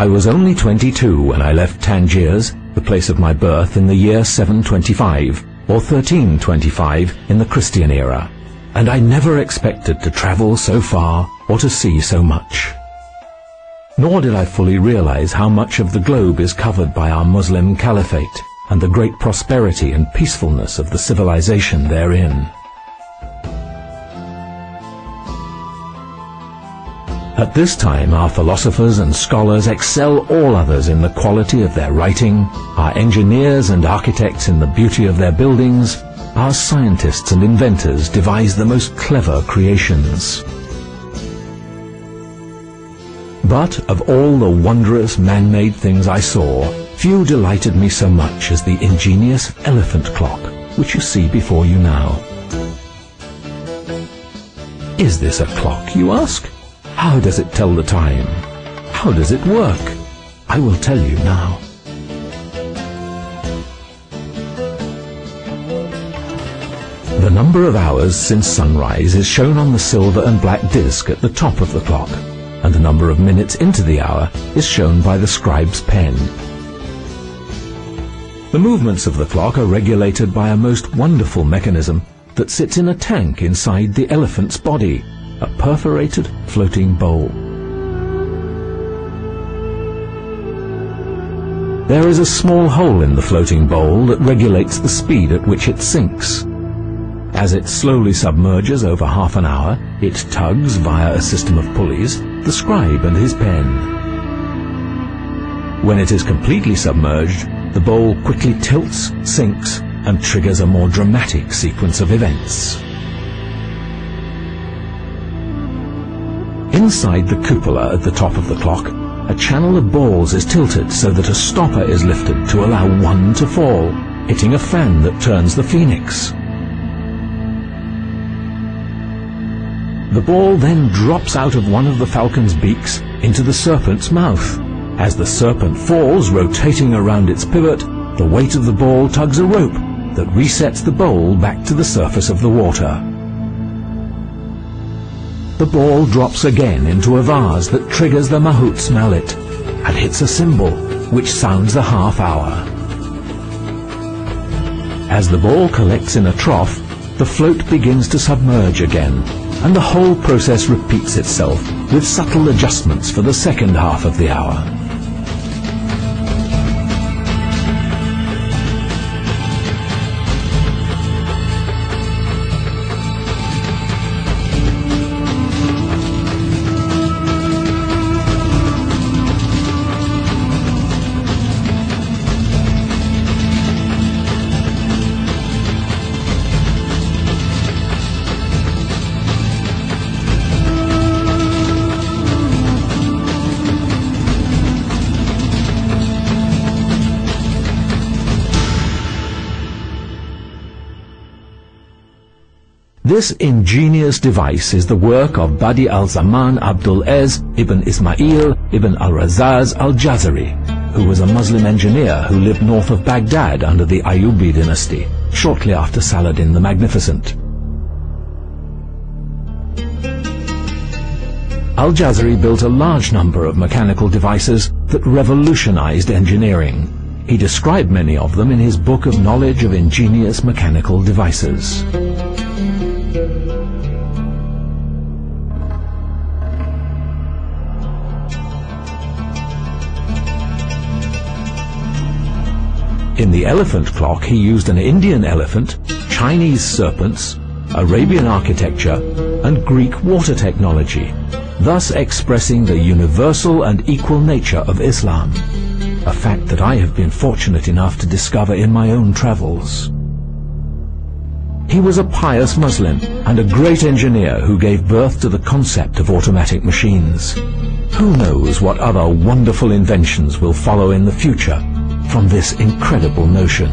I was only 22 when I left Tangiers, the place of my birth, in the year 725, or 1325 in the Christian era, and I never expected to travel so far or to see so much. Nor did I fully realize how much of the globe is covered by our Muslim caliphate and the great prosperity and peacefulness of the civilization therein. At this time, our philosophers and scholars excel all others in the quality of their writing, our engineers and architects in the beauty of their buildings, our scientists and inventors devise the most clever creations. But of all the wondrous man-made things I saw, few delighted me so much as the ingenious elephant clock, which you see before you now. Is this a clock, you ask? How does it tell the time? How does it work? I will tell you now. The number of hours since sunrise is shown on the silver and black disc at the top of the clock, and the number of minutes into the hour is shown by the scribe's pen. The movements of the clock are regulated by a most wonderful mechanism that sits in a tank inside the elephant's body, a perforated floating bowl. There is a small hole in the floating bowl that regulates the speed at which it sinks. As it slowly submerges over half an hour, it tugs via a system of pulleys the scribe and his pen. When it is completely submerged, the bowl quickly tilts, sinks, and triggers a more dramatic sequence of events. Inside the cupola at the top of the clock, a channel of balls is tilted so that a stopper is lifted to allow one to fall, hitting a fan that turns the phoenix. The ball then drops out of one of the falcon's beaks into the serpent's mouth. As the serpent falls, rotating around its pivot, the weight of the ball tugs a rope that resets the bowl back to the surface of the water. The ball drops again into a vase that triggers the mahout's mallet and hits a cymbal, which sounds the half hour. As the ball collects in a trough, the float begins to submerge again, and the whole process repeats itself with subtle adjustments for the second half of the hour. This ingenious device is the work of Badi al-Zaman Abdul Ez ibn Ismail ibn al-Razaz al-Jazari, who was a Muslim engineer who lived north of Baghdad under the Ayyubi dynasty, shortly after Saladin the Magnificent. Al-Jazari built a large number of mechanical devices that revolutionized engineering. He described many of them in his book of knowledge of ingenious mechanical devices. In the elephant clock, he used an Indian elephant, Chinese serpents, Arabian architecture, and Greek water technology, thus expressing the universal and equal nature of Islam, a fact that I have been fortunate enough to discover in my own travels. He was a pious Muslim and a great engineer who gave birth to the concept of automatic machines. Who knows what other wonderful inventions will follow in the future from this incredible notion?